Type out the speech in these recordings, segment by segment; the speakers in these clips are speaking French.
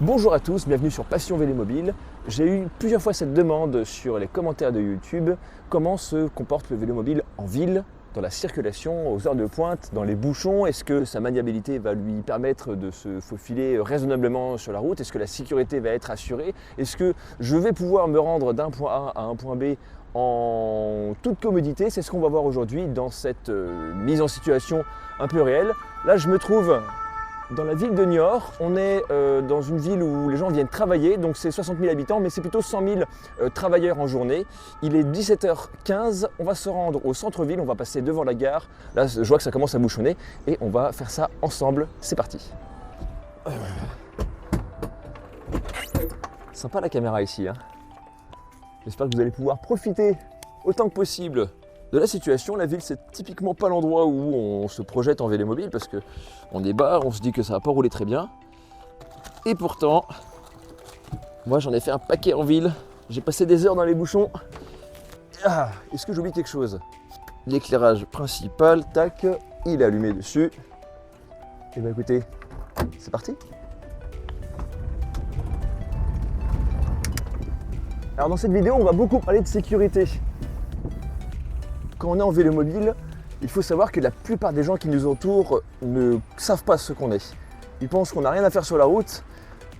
Bonjour à tous, bienvenue sur Passion Vélomobile. J'ai eu plusieurs fois cette demande sur les commentaires de YouTube. Comment se comporte le vélomobile en ville, dans la circulation, aux heures de pointe, dans les bouchons? Est-ce que sa maniabilité va lui permettre de se faufiler raisonnablement sur la route? Est-ce que la sécurité va être assurée? Est-ce que je vais pouvoir me rendre d'un point A à un point B en toute commodité? C'est ce qu'on va voir aujourd'hui dans cette mise en situation un peu réelle. Là, je me trouve dans la ville de Niort. On est dans une ville où les gens viennent travailler, donc c'est 60 000 habitants, mais c'est plutôt 100 000 travailleurs en journée. Il est 17h15, on va se rendre au centre-ville, on va passer devant la gare. Là, je vois que ça commence à bouchonner et on va faire ça ensemble. C'est parti. Sympa la caméra ici, hein. J'espère que vous allez pouvoir profiter autant que possible de la situation. La ville, c'est typiquement pas l'endroit où on se projette en vélomobile parce qu'on est bas, on se dit que ça va pas rouler très bien. Et pourtant, moi j'en ai fait un paquet en ville. J'ai passé des heures dans les bouchons. Est-ce que j'oublie quelque chose? L'éclairage principal, tac, il est allumé dessus. Et bien écoutez, c'est parti. Alors dans cette vidéo, on va beaucoup parler de sécurité. Quand on est en vélomobile, il faut savoir que la plupart des gens qui nous entourent ne savent pas ce qu'on est. Ils pensent qu'on n'a rien à faire sur la route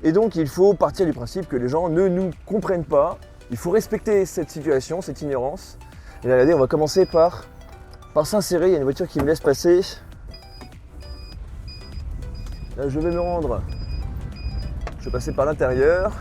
et donc il faut partir du principe que les gens ne nous comprennent pas. Il faut respecter cette situation, cette ignorance. Et là, regardez, on va commencer par s'insérer. Il y a une voiture qui me laisse passer. Là, je vais me rendre. Je vais passer par l'intérieur.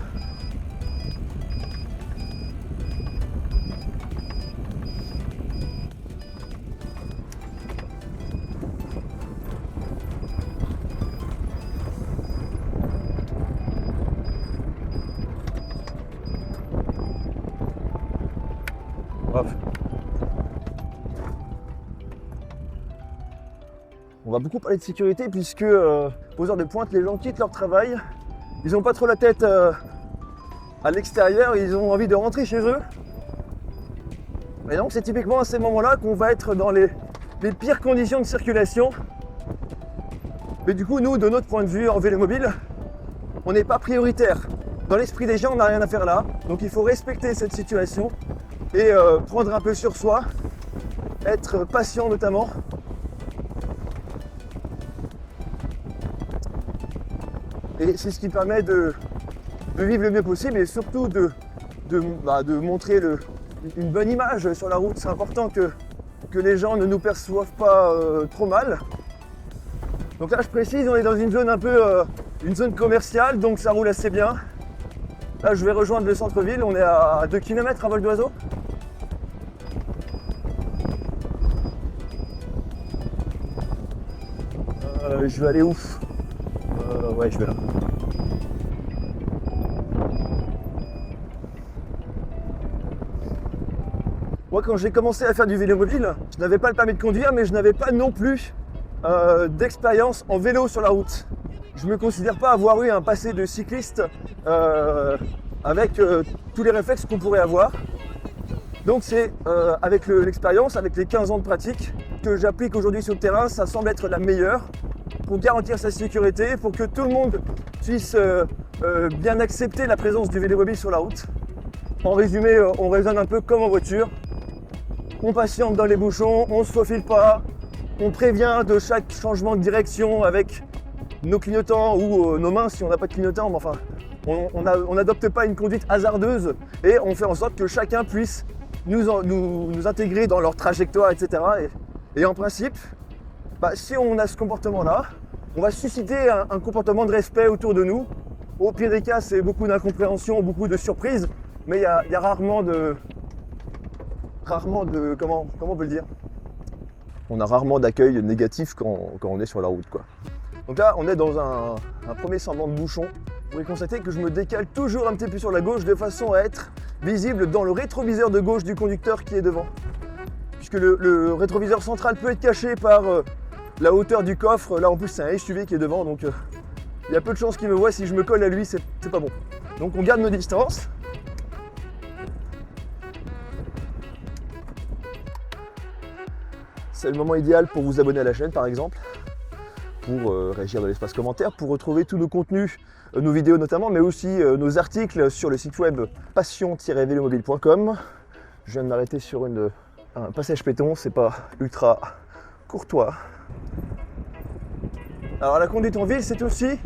Hop. On va beaucoup parler de sécurité puisque aux heures de pointe, les gens quittent leur travail. Ils n'ont pas trop la tête à l'extérieur, ils ont envie de rentrer chez eux. Et donc c'est typiquement à ces moments-là qu'on va être dans les pires conditions de circulation. Mais du coup, nous, de notre point de vue en vélomobile, on n'est pas prioritaire. Dans l'esprit des gens, on n'a rien à faire là. Donc il faut respecter cette situation et prendre un peu sur soi, être patient notamment. Et c'est ce qui permet de vivre le mieux possible et surtout de montrer une bonne image sur la route. C'est important que les gens ne nous perçoivent pas trop mal. Donc là je précise, on est dans une zone un peu une zone commerciale, donc ça roule assez bien. Là je vais rejoindre le centre-ville, on est à 2 km à vol d'oiseau. Je vais aller où? Ouais, je vais là. Moi, quand j'ai commencé à faire du vélomobile, je n'avais pas le permis de conduire, mais je n'avais pas non plus d'expérience en vélo sur la route. Je ne me considère pas avoir eu un passé de cycliste avec tous les réflexes qu'on pourrait avoir. Donc c'est avec l'expérience, avec les 15 ans de pratique que j'applique aujourd'hui sur le terrain, ça semble être la meilleure pour garantir sa sécurité, pour que tout le monde puisse bien accepter la présence du vélomobile sur la route. En résumé, on raisonne un peu comme en voiture. On patiente dans les bouchons, on ne se faufile pas, on prévient de chaque changement de direction avec nos clignotants ou nos mains si on n'a pas de clignotants, mais enfin, on n'adopte pas une conduite hasardeuse et on fait en sorte que chacun puisse nous intégrer dans leur trajectoire, etc. Et en principe, si on a ce comportement-là, on va susciter un comportement de respect autour de nous. Au pire des cas, c'est beaucoup d'incompréhension, beaucoup de surprises, mais il y a rarement de comment on peut le dire? On a rarement d'accueil négatif quand on est sur la route, quoi. Donc là, on est dans un premier semblant de bouchon. Vous pourrez constater que je me décale toujours un petit peu sur la gauche de façon à être visible dans le rétroviseur de gauche du conducteur qui est devant. Puisque le rétroviseur central peut être caché par la hauteur du coffre. Là en plus c'est un SUV qui est devant, donc il y a peu de chances qu'il me voie. Si je me colle à lui, c'est pas bon. Donc on garde nos distances. C'est le moment idéal pour vous abonner à la chaîne par exemple. pour réagir dans l'espace commentaire, pour retrouver tous nos contenus, nos vidéos notamment, mais aussi nos articles sur le site web passion-vélomobile.com. Je viens de m'arrêter sur un passage péton, c'est pas ultra courtois. Alors la conduite en ville, c'est aussi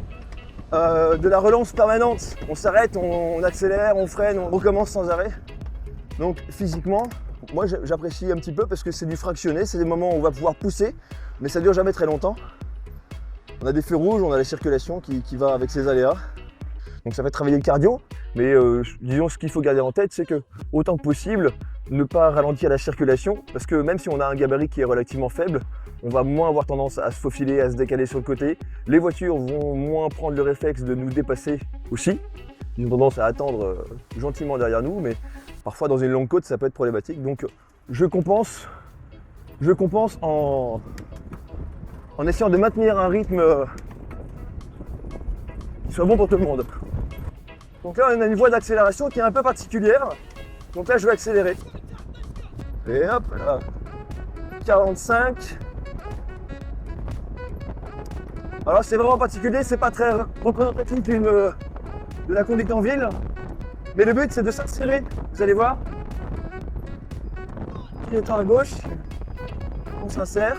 de la relance permanente. On s'arrête, on accélère, on freine, on recommence sans arrêt. Donc physiquement, moi j'apprécie un petit peu parce que c'est du fractionné, c'est des moments où on va pouvoir pousser, mais ça dure jamais très longtemps. On a des feux rouges, on a la circulation qui va avec ses aléas. Donc ça fait travailler le cardio, mais disons ce qu'il faut garder en tête, c'est que autant que possible, ne pas ralentir la circulation, parce que même si on a un gabarit qui est relativement faible, on va moins avoir tendance à se faufiler, à se décaler sur le côté. Les voitures vont moins prendre le réflexe de nous dépasser aussi. Ils ont tendance à attendre gentiment derrière nous, mais parfois dans une longue côte, ça peut être problématique. Donc je compense en essayant de maintenir un rythme qui soit bon pour tout le monde. Donc là, on a une voie d'accélération qui est un peu particulière. Donc là, je vais accélérer. Et hop, là, 45. Alors c'est vraiment particulier, c'est pas très représentatif de la conduite en ville. Mais le but, c'est de s'insérer. Vous allez voir. Clignotant à gauche. On s'insère.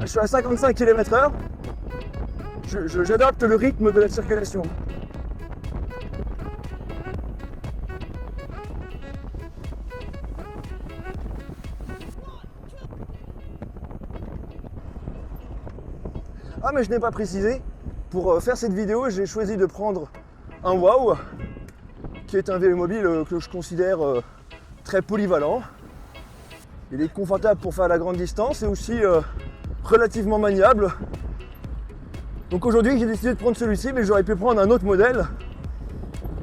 Je suis à 55 km/h. J'adapte le rythme de la circulation. Ah mais je n'ai pas précisé, pour faire cette vidéo, j'ai choisi de prendre un WOW, qui est un vélomobile que je considère très polyvalent. Il est confortable pour faire la grande distance et aussi relativement maniable. Donc aujourd'hui j'ai décidé de prendre celui-ci, mais j'aurais pu prendre un autre modèle.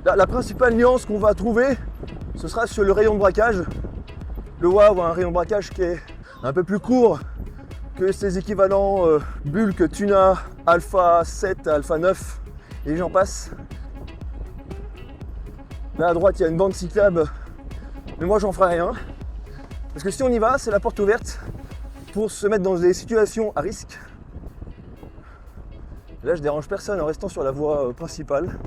La principale nuance qu'on va trouver, ce sera sur le rayon de braquage. Le WOW a un rayon de braquage qui est un peu plus court que ses équivalents Bulk, Tuna, Alpha 7, Alpha 9 et j'en passe. Là à droite il y a une bande cyclable, mais moi j'en ferai rien. Parce que si on y va, c'est la porte ouverte pour se mettre dans des situations à risque. Là je dérange personne en restant sur la voie principale.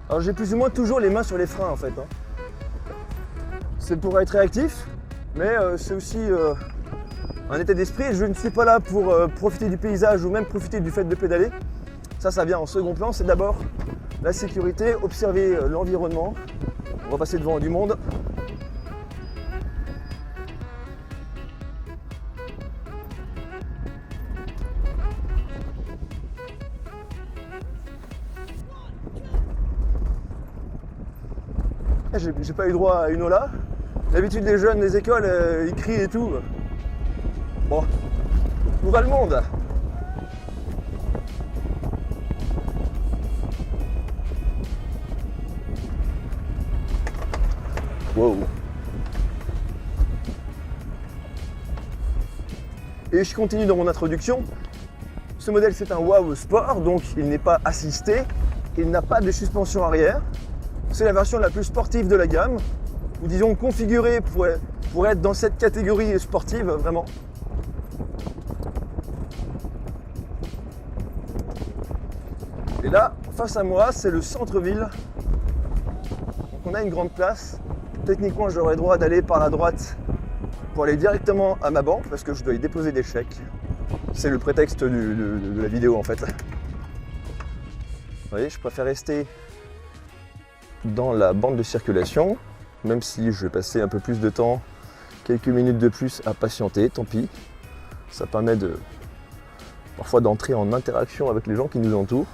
Alors j'ai plus ou moins toujours les mains sur les freins en fait. C'est pour être réactif, mais c'est aussi un état d'esprit. Je ne suis pas là pour profiter du paysage ou même profiter du fait de pédaler. Ça vient en second plan. C'est d'abord la sécurité, observer l'environnement. On va passer devant du monde. J'ai pas eu droit à une ola. D'habitude les jeunes des écoles ils crient et tout. Bon, où va le monde? Wow. Et je continue dans mon introduction. Ce modèle c'est un WOW Sport, donc il n'est pas assisté, il n'a pas de suspension arrière. C'est la version la plus sportive de la gamme, ou disons configurée pour être dans cette catégorie sportive, vraiment. Et là, face à moi, c'est le centre-ville. Donc on a une grande place. Techniquement, j'aurais droit d'aller par la droite pour aller directement à ma banque, parce que je dois y déposer des chèques. C'est le prétexte de la vidéo en fait. Vous voyez, je préfère rester dans la bande de circulation, même si je vais passer un peu plus de temps, quelques minutes de plus à patienter, tant pis. Ça permet parfois d'entrer en interaction avec les gens qui nous entourent.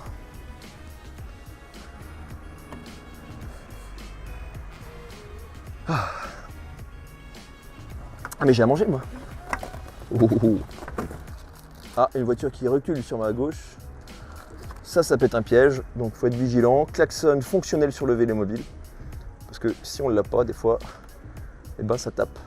Ah mais j'ai à manger moi. Ah, une voiture qui recule sur ma gauche. Ça peut être un piège, donc il faut être vigilant. Klaxon fonctionnel sur le vélomobile. Parce que si on ne l'a pas, des fois, eh ben ça tape.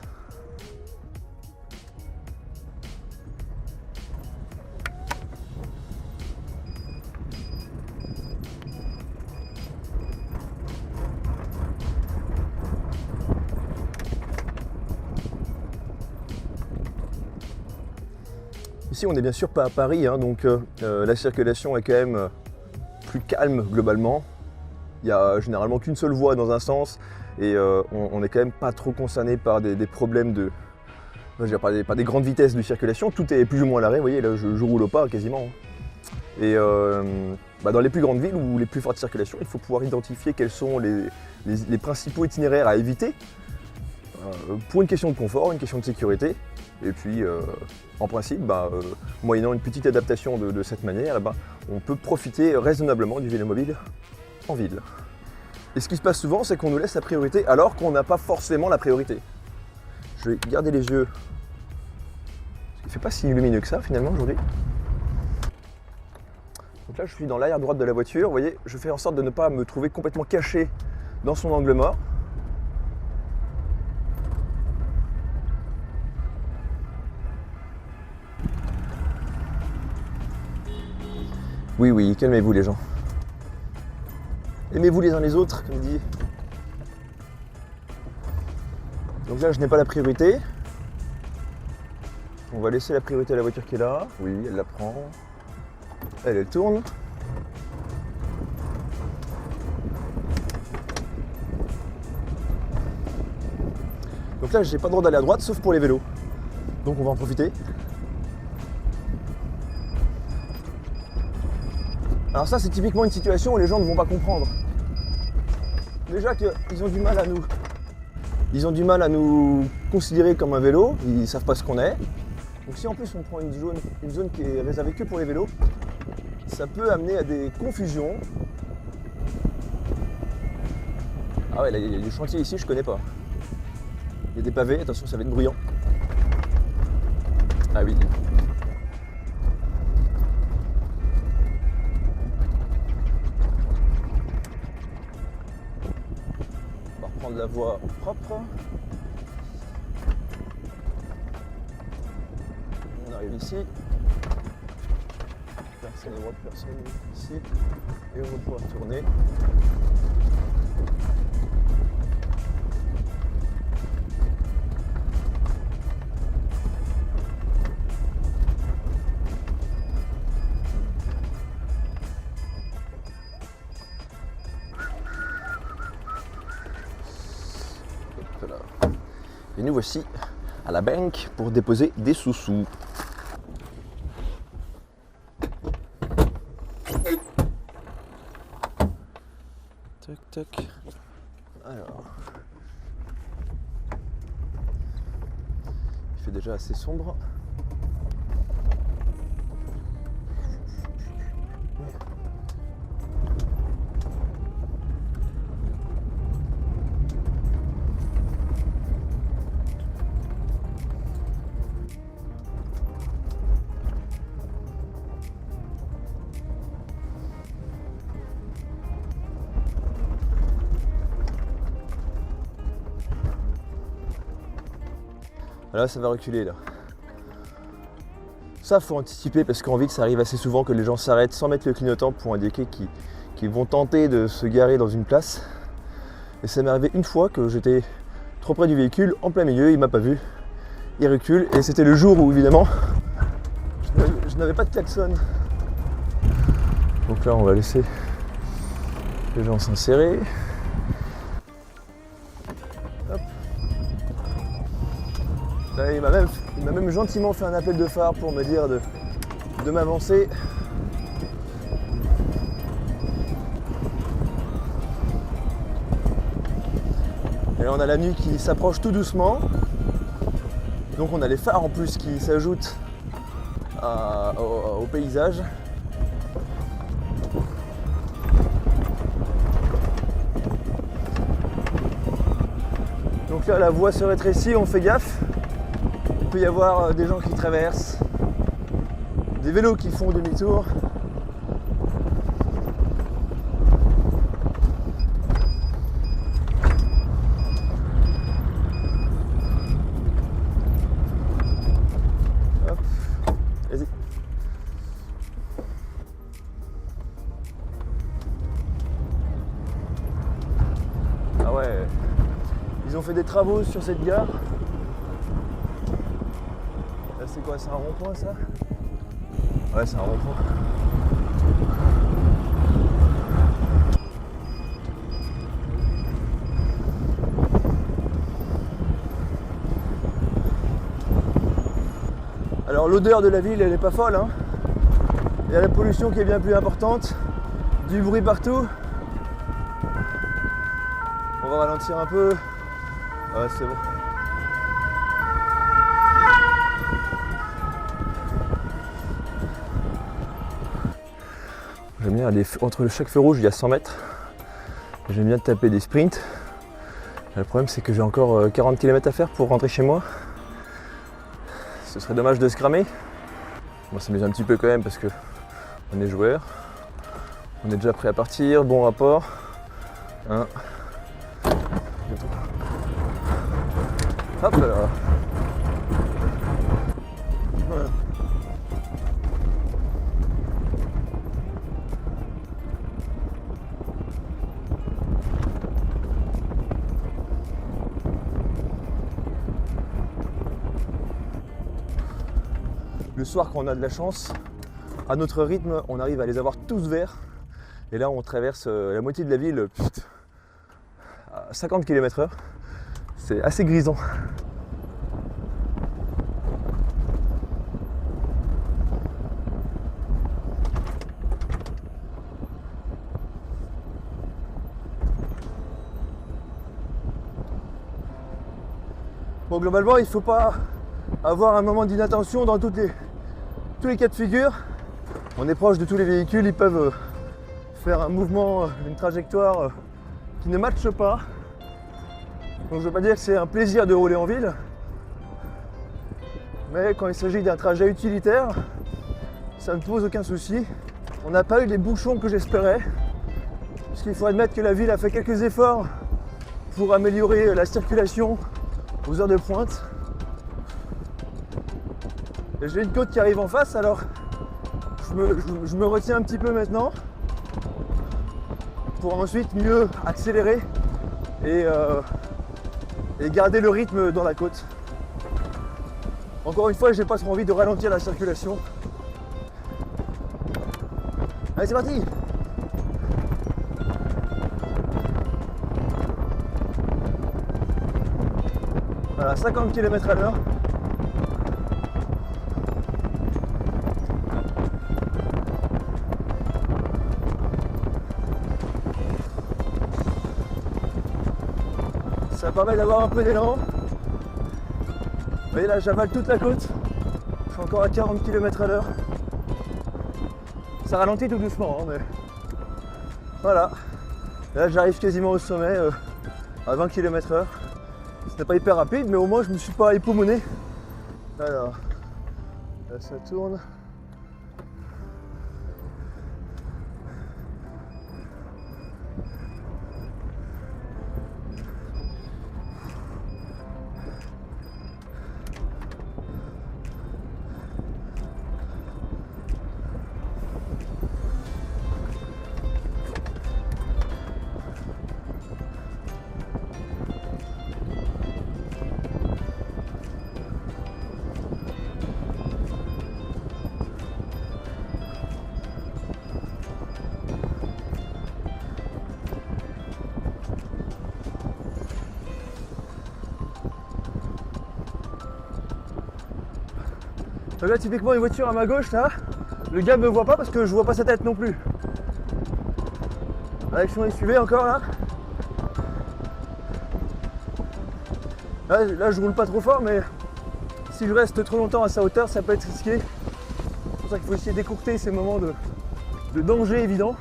Ici on n'est bien sûr pas à Paris, hein, donc la circulation est quand même plus calme globalement. Il n'y a généralement qu'une seule voie dans un sens et on n'est quand même pas trop concerné par des problèmes de... par des grandes vitesses de circulation. Tout est plus ou moins à l'arrêt, vous voyez là je roule au pas quasiment. Et dans les plus grandes villes ou les plus fortes circulations, il faut pouvoir identifier quels sont les principaux itinéraires à éviter pour une question de confort, une question de sécurité. Et puis en principe, moyennant une petite adaptation de cette manière, on peut profiter raisonnablement du vélo mobile en ville. Et ce qui se passe souvent, c'est qu'on nous laisse la priorité alors qu'on n'a pas forcément la priorité. Je vais garder les yeux. Il ne fait pas si lumineux que ça finalement aujourd'hui. Donc là je suis dans l'arrière droite de la voiture, vous voyez, je fais en sorte de ne pas me trouver complètement caché dans son angle mort. Oui, calmez-vous les gens. Aimez-vous les uns les autres, comme dit. Donc là je n'ai pas la priorité. On va laisser la priorité à la voiture qui est là. Oui, elle la prend. Elle tourne. Donc là, j'ai pas le droit d'aller à droite, sauf pour les vélos. Donc on va en profiter. Alors ça, c'est typiquement une situation où les gens ne vont pas comprendre. Déjà qu'ils ont du mal à nous... Ils ont du mal à nous considérer comme un vélo, ils savent pas ce qu'on est. Donc si en plus on prend une zone qui est réservée que pour les vélos, ça peut amener à des confusions. Ah ouais, là il y a du chantier ici, je connais pas. Il y a des pavés, attention ça va être bruyant. Ah oui. On va reprendre la voie propre. On arrive ici. Personne à droite, personne ici. Et on va pouvoir tourner. Voilà. Et nous voici à la banque pour déposer des sous-sous. Tac, tac. Alors. Il fait déjà assez sombre. Là, ça va reculer là. Ça, faut anticiper parce qu'en ville, ça arrive assez souvent que les gens s'arrêtent sans mettre le clignotant pour indiquer qu'ils vont tenter de se garer dans une place. Et ça m'est arrivé une fois que j'étais trop près du véhicule, en plein milieu, il m'a pas vu. Il recule et c'était le jour où évidemment je n'avais pas de klaxon. Donc là, on va laisser les gens s'insérer. Là, il m'a même gentiment fait un appel de phare pour me dire de m'avancer. Et là, on a la nuit qui s'approche tout doucement. Donc on a les phares en plus qui s'ajoutent au paysage. Donc là, la voie se rétrécit, on fait gaffe. Il peut y avoir des gens qui traversent, des vélos qui font demi-tour. Hop, vas-y. Ah ouais, ils ont fait des travaux sur cette gare. C'est quoi, c'est un rond-point ça? Ouais, c'est un rond-point. Alors l'odeur de la ville, elle est pas folle, hein. Il y a la pollution qui est bien plus importante, du bruit partout. On va ralentir un peu. Ouais, c'est bon. J'aime bien aller entre chaque feu rouge, il y a 100 mètres. J'aime bien taper des sprints. Le problème, c'est que j'ai encore 40 km à faire pour rentrer chez moi. Ce serait dommage de se cramer. Moi, ça m'amuse un petit peu quand même parce que on est joueur. On est déjà prêt à partir. Bon rapport. 1, 2, 3. Hop là. Voilà. Le soir, quand on a de la chance, à notre rythme, on arrive à les avoir tous verts. Et là, on traverse la moitié de la ville à 50 km/h. C'est assez grisant. Bon, globalement, il ne faut pas avoir un moment d'inattention dans tous les cas de figure. On est proche de tous les véhicules, ils peuvent faire un mouvement, une trajectoire qui ne matche pas. Donc je ne veux pas dire que c'est un plaisir de rouler en ville, mais quand il s'agit d'un trajet utilitaire, ça ne pose aucun souci. On n'a pas eu les bouchons que j'espérais, parce qu'il faut admettre que la ville a fait quelques efforts pour améliorer la circulation aux heures de pointe. Et j'ai une côte qui arrive en face, alors je me retiens un petit peu maintenant pour ensuite mieux accélérer et garder le rythme dans la côte. Encore une fois, j'ai pas trop envie de ralentir la circulation. Allez, c'est parti! Voilà, 50 km/h. Ça permet d'avoir un peu d'élan. Vous voyez là, j'avale toute la côte. Je suis encore à 40 km/h. Ça ralentit tout doucement, hein, mais voilà. Là, j'arrive quasiment au sommet à 20 km/h. Ce n'est pas hyper rapide, mais au moins je me suis pas époumoné. Alors, là ça tourne. Donc là, typiquement, une voiture à ma gauche, là, le gars me voit pas parce que je vois pas sa tête non plus. L'action est suivie encore là. Là, je roule pas trop fort, mais si je reste trop longtemps à sa hauteur, ça peut être risqué. C'est pour ça qu'il faut essayer d'écourter ces moments de danger évident.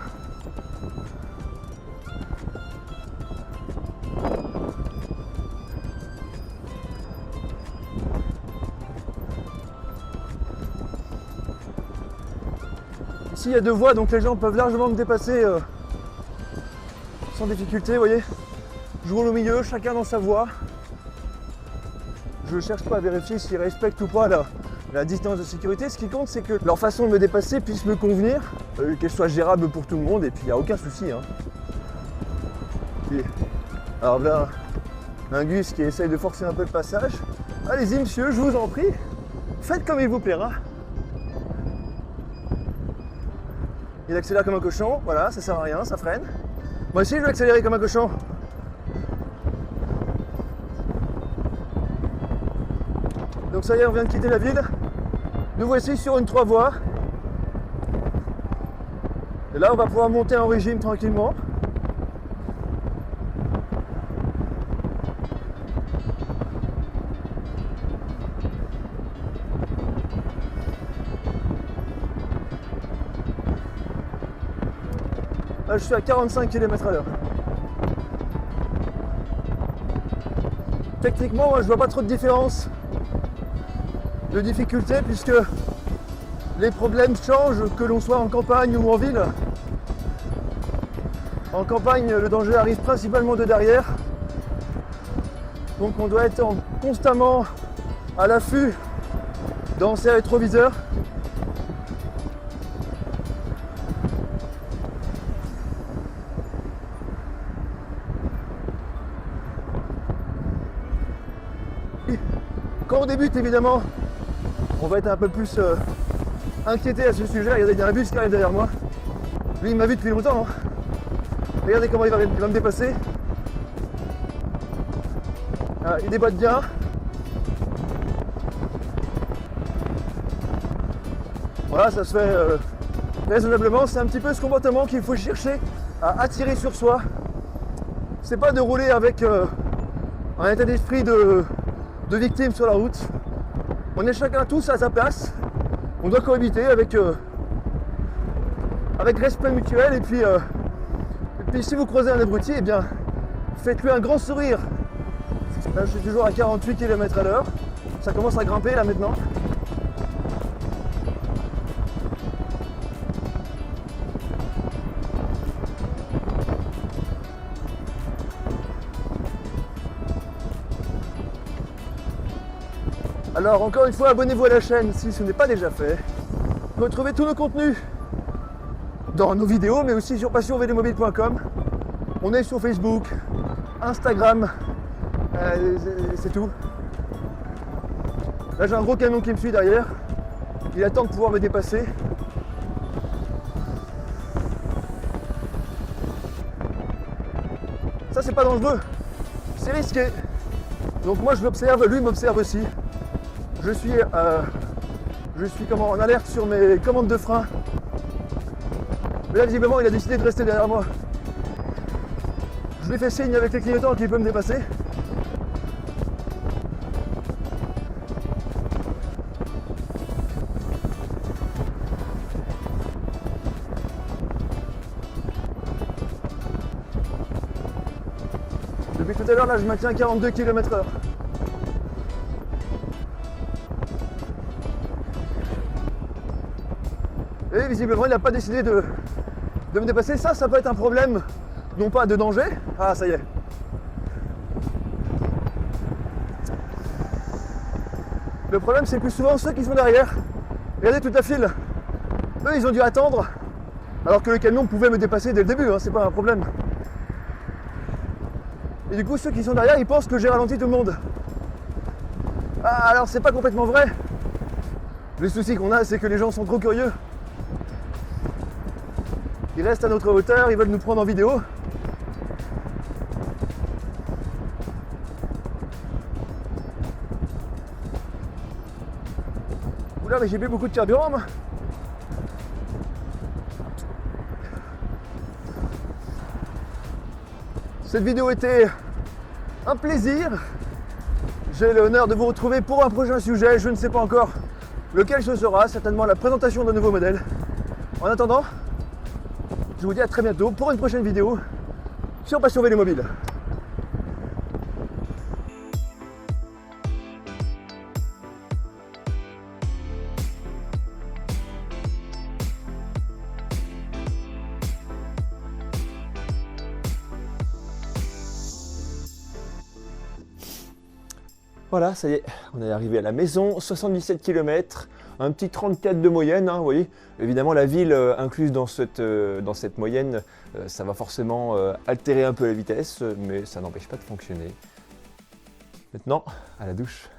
Ici, il y a deux voies, donc les gens peuvent largement me dépasser sans difficulté, vous voyez. Je roule au milieu, chacun dans sa voie. Je ne cherche pas à vérifier s'ils respectent ou pas la distance de sécurité. Ce qui compte, c'est que leur façon de me dépasser puisse me convenir, qu'elle soit gérable pour tout le monde, et puis il n'y a aucun souci. Hein. Alors là, un Gus qui essaye de forcer un peu le passage. Allez-y monsieur, je vous en prie, faites comme il vous plaira. Il accélère comme un cochon, voilà, ça sert à rien, ça freine. Moi aussi je vais accélérer comme un cochon. Donc ça y est, on vient de quitter la ville. Nous voici sur une 3 voies. Et là on va pouvoir monter en régime tranquillement. Là je suis à 45 km/h. Techniquement, moi, je vois pas trop de différence de difficulté puisque les problèmes changent que l'on soit en campagne ou en ville. En campagne, le danger arrive principalement de derrière. Donc on doit être constamment à l'affût dans ses rétroviseurs. Quand on débute, évidemment, on va être un peu plus inquiété à ce sujet. Regardez, il y a un bus qui arrive derrière moi. Lui, il m'a vu depuis longtemps. Hein. Regardez comment il va me dépasser. Il déboîte bien. Voilà, ça se fait raisonnablement. C'est un petit peu ce comportement qu'il faut chercher à attirer sur soi. C'est pas de rouler avec un état d'esprit de victime sur la route. On est chacun tous à sa place. On doit cohabiter avec respect mutuel et puis si vous croisez un abruti, eh bien faites-lui un grand sourire. Là je suis toujours à 48 km/h. Ça commence à grimper là maintenant. Alors encore une fois, abonnez-vous à la chaîne si ce n'est pas déjà fait. Retrouvez tous nos contenus dans nos vidéos, mais aussi sur passionvelomobile.com. On est sur Facebook, Instagram, c'est tout. Là j'ai un gros camion qui me suit derrière. Il attend de pouvoir me dépasser. Ça c'est pas dangereux, c'est risqué. Donc moi je l'observe, lui m'observe aussi. Je suis en alerte sur mes commandes de frein. Mais là, visiblement, il a décidé de rester derrière moi. Je lui fais signe avec les clignotants qu'il peut me dépasser. Depuis tout à l'heure, là, je maintiens 42 km/h. Et visiblement, il n'a pas décidé de me dépasser. Ça peut être un problème, non pas de danger. Ah, ça y est. Le problème, c'est plus souvent ceux qui sont derrière. Regardez toute la file. Eux, ils ont dû attendre, alors que le camion pouvait me dépasser dès le début, hein, c'est pas un problème. Et du coup, ceux qui sont derrière, ils pensent que j'ai ralenti tout le monde. Ah, alors c'est pas complètement vrai. Le souci qu'on a, c'est que les gens sont trop curieux. Ils restent à notre hauteur, ils veulent nous prendre en vidéo. Oula, mais j'ai bu beaucoup de carburant, moi. Cette vidéo était un plaisir. J'ai l'honneur de vous retrouver pour un prochain sujet. Je ne sais pas encore lequel ce sera, certainement la présentation d'un nouveau modèle. En attendant, je vous dis à très bientôt pour une prochaine vidéo sur Passion Vélo Mobile. Voilà, ça y est, on est arrivé à la maison, 77 km, un petit 34 de moyenne, hein, vous voyez. Évidemment, la ville incluse dans cette moyenne, ça va forcément altérer un peu la vitesse, mais ça n'empêche pas de fonctionner. Maintenant, à la douche.